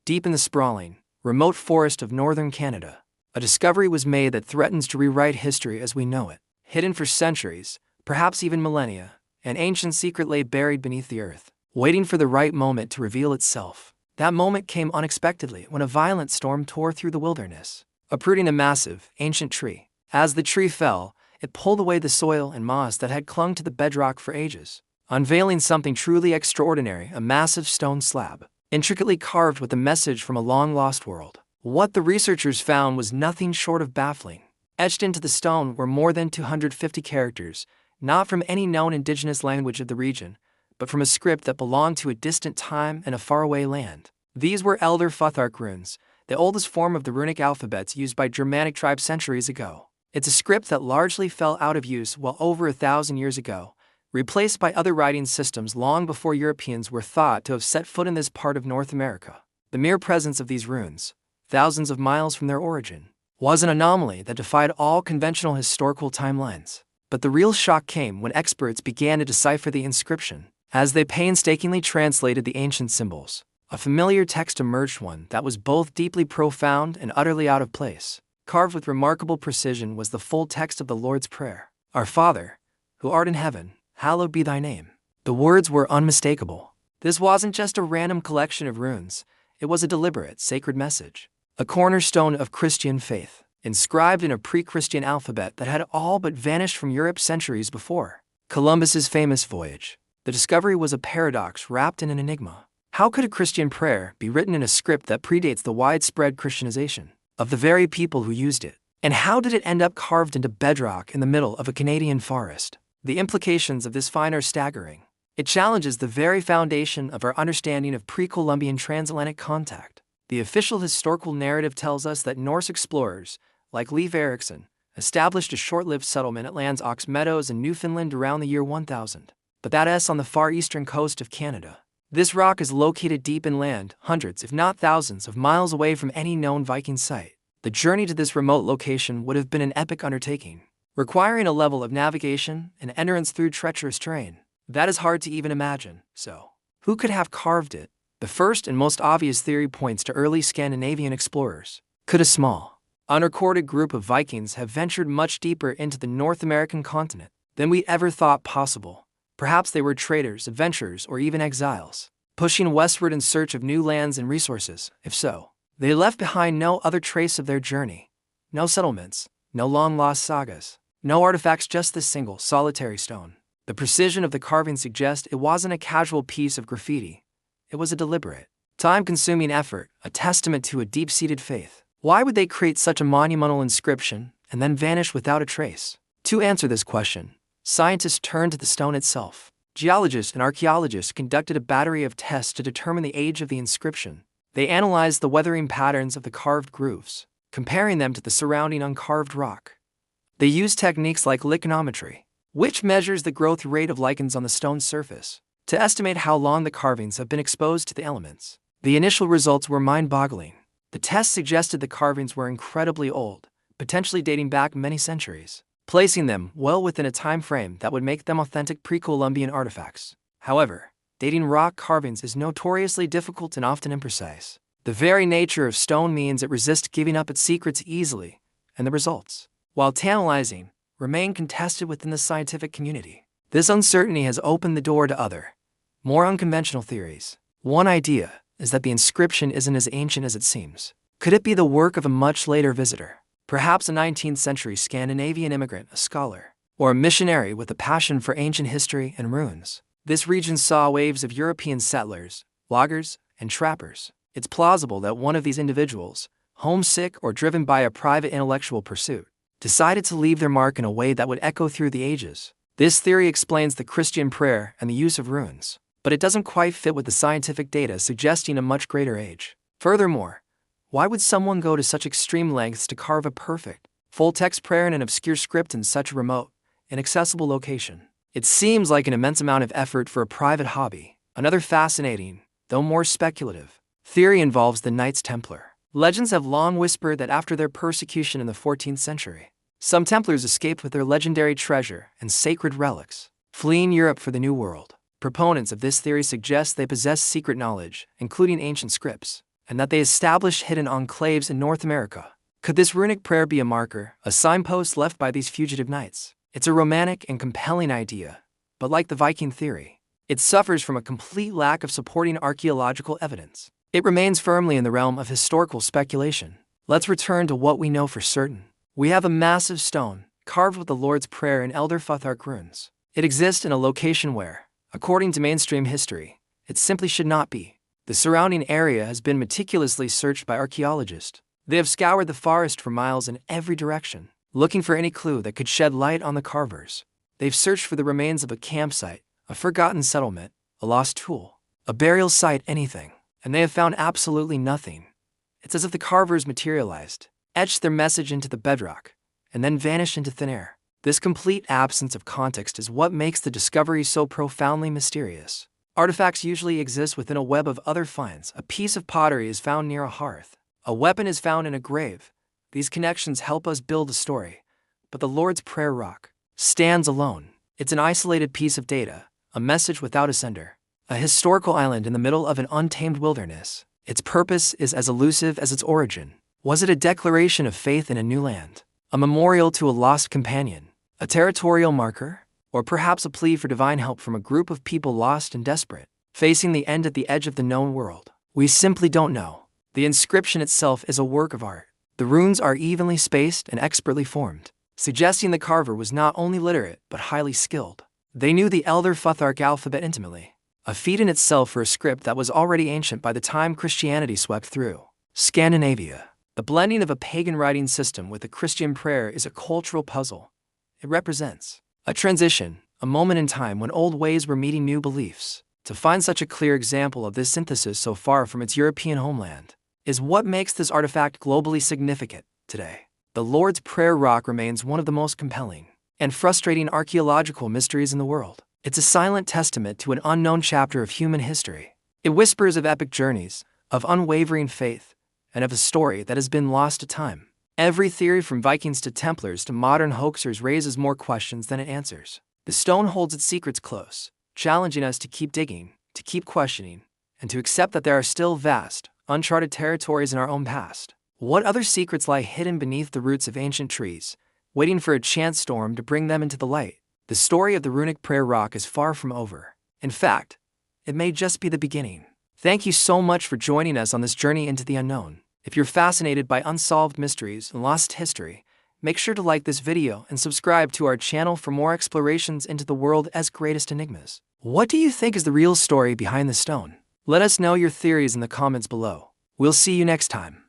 deep in the sprawling, remote forest of northern Canada, a discovery was made that threatens to rewrite history as we know it. Hidden for centuries, perhaps even millennia, an ancient secret lay buried beneath the earth, waiting for the right moment to reveal itself. That moment came unexpectedly when a violent storm tore through the wilderness, uprooting a massive, ancient tree. As the tree fell, it pulled away the soil and moss that had clung to the bedrock for ages, unveiling something truly extraordinary: a massive stone slab, intricately carved with a message from a long-lost world. What the researchers found was nothing short of baffling. Etched into the stone were more than 250 characters, not from any known indigenous language of the region, but from a script that belonged to a distant time and a faraway land. These were Elder Futhark runes, the oldest form of the runic alphabets used by Germanic tribes centuries ago. It's a script that largely fell out of use well over 1,000 years ago, replaced by other writing systems long before Europeans were thought to have set foot in this part of North America. The mere presence of these runes, thousands of miles from their origin, was an anomaly that defied all conventional historical timelines. But the real shock came when experts began to decipher the inscription. As they painstakingly translated the ancient symbols, a familiar text emerged, one that was both deeply profound and utterly out of place. Carved with remarkable precision was the full text of the Lord's Prayer. "Our Father, who art in heaven, hallowed be thy name." The words were unmistakable. This wasn't just a random collection of runes, it was a deliberate, sacred message, a cornerstone of Christian faith, inscribed in a pre-Christian alphabet that had all but vanished from Europe centuries before Columbus's famous voyage. The discovery was a paradox wrapped in an enigma. How could a Christian prayer be written in a script that predates the widespread Christianization of the very people who used it? And how did it end up carved into bedrock in the middle of a Canadian forest? The implications of this find are staggering. It challenges the very foundation of our understanding of pre-Columbian transatlantic contact. The official historical narrative tells us that Norse explorers, like Leif Erikson, established a short-lived settlement at Land's Ox Meadows in Newfoundland around the year 1000. But that's on the far eastern coast of Canada. This rock is located deep inland, hundreds if not thousands of miles away from any known Viking site. The journey to this remote location would have been an epic undertaking, requiring a level of navigation and endurance through treacherous terrain that is hard to even imagine. So, who could have carved it? The first and most obvious theory points to early Scandinavian explorers. Could a small, unrecorded group of Vikings have ventured much deeper into the North American continent than we ever thought possible? Perhaps they were traders, adventurers, or even exiles, pushing westward in search of new lands and resources. If so, they left behind no other trace of their journey. No settlements, no long-lost sagas, no artifacts, just this single, solitary stone. The precision of the carving suggests it wasn't a casual piece of graffiti. It was a deliberate, time-consuming effort, a testament to a deep-seated faith. Why would they create such a monumental inscription and then vanish without a trace? To answer this question, scientists turned to the stone itself. Geologists and archaeologists conducted a battery of tests to determine the age of the inscription. They analyzed the weathering patterns of the carved grooves, comparing them to the surrounding uncarved rock. They used techniques like lichenometry, which measures the growth rate of lichens on the stone's surface, to estimate how long the carvings have been exposed to the elements. The initial results were mind-boggling. The tests suggested the carvings were incredibly old, potentially dating back many centuries, placing them well within a time frame that would make them authentic pre-Columbian artifacts. However, dating rock carvings is notoriously difficult and often imprecise. The very nature of stone means it resists giving up its secrets easily, and the results, while tantalizing, remain contested within the scientific community. This uncertainty has opened the door to other, more unconventional theories. One idea is that the inscription isn't as ancient as it seems. Could it be the work of a much later visitor? Perhaps a 19th century Scandinavian immigrant, a scholar, or a missionary with a passion for ancient history and runes. This region saw waves of European settlers, loggers, and trappers. It's plausible that one of these individuals, homesick or driven by a private intellectual pursuit, decided to leave their mark in a way that would echo through the ages. This theory explains the Christian prayer and the use of runes, but it doesn't quite fit with the scientific data suggesting a much greater age. Furthermore, why would someone go to such extreme lengths to carve a perfect, full-text prayer in an obscure script in such a remote, inaccessible location? It seems like an immense amount of effort for a private hobby. Another fascinating, though more speculative, theory involves the Knights Templar. Legends have long whispered that after their persecution in the 14th century, some Templars escaped with their legendary treasure and sacred relics, fleeing Europe for the New World. Proponents of this theory suggest they possess secret knowledge, including ancient scripts, and that they established hidden enclaves in North America. Could this runic prayer be a marker, a signpost left by these fugitive knights? It's a romantic and compelling idea, but like the Viking theory, it suffers from a complete lack of supporting archaeological evidence. It remains firmly in the realm of historical speculation. Let's return to what we know for certain. We have a massive stone, carved with the Lord's Prayer in Elder Futhark runes. It exists in a location where, according to mainstream history, it simply should not be. The surrounding area has been meticulously searched by archaeologists. They have scoured the forest for miles in every direction, looking for any clue that could shed light on the carvers. They've searched for the remains of a campsite, a forgotten settlement, a lost tool, a burial site, anything, and they have found absolutely nothing. It's as if the carvers materialized, etched their message into the bedrock, and then vanished into thin air. This complete absence of context is what makes the discovery so profoundly mysterious. Artifacts usually exist within a web of other finds. A piece of pottery is found near a hearth. A weapon is found in a grave. These connections help us build a story. But the Lord's Prayer rock stands alone. It's an isolated piece of data, a message without a sender, a historical island in the middle of an untamed wilderness. Its purpose is as elusive as its origin. Was it a declaration of faith in a new land? A memorial to a lost companion? A territorial marker? Or perhaps a plea for divine help from a group of people lost and desperate, facing the end at the edge of the known world? We simply don't know. The inscription itself is a work of art. The runes are evenly spaced and expertly formed, suggesting the carver was not only literate but highly skilled. They knew the Elder Futhark alphabet intimately, a feat in itself for a script that was already ancient by the time Christianity swept through Scandinavia. The blending of a pagan writing system with a Christian prayer is a cultural puzzle. It represents a transition, a moment in time when old ways were meeting new beliefs. To find such a clear example of this synthesis so far from its European homeland is what makes this artifact globally significant today. The Lord's Prayer rock remains one of the most compelling and frustrating archaeological mysteries in the world. It's a silent testament to an unknown chapter of human history. It whispers of epic journeys, of unwavering faith, and of a story that has been lost to time. Every theory from Vikings to Templars to modern hoaxers raises more questions than it answers. The stone holds its secrets close, challenging us to keep digging, to keep questioning, and to accept that there are still vast, uncharted territories in our own past. What other secrets lie hidden beneath the roots of ancient trees, waiting for a chance storm to bring them into the light? The story of the runic prayer rock is far from over. In fact, it may just be the beginning. Thank you so much for joining us on this journey into the unknown. If you're fascinated by unsolved mysteries and lost history, make sure to like this video and subscribe to our channel for more explorations into the world's greatest enigmas. What do you think is the real story behind the stone? Let us know your theories in the comments below. We'll see you next time.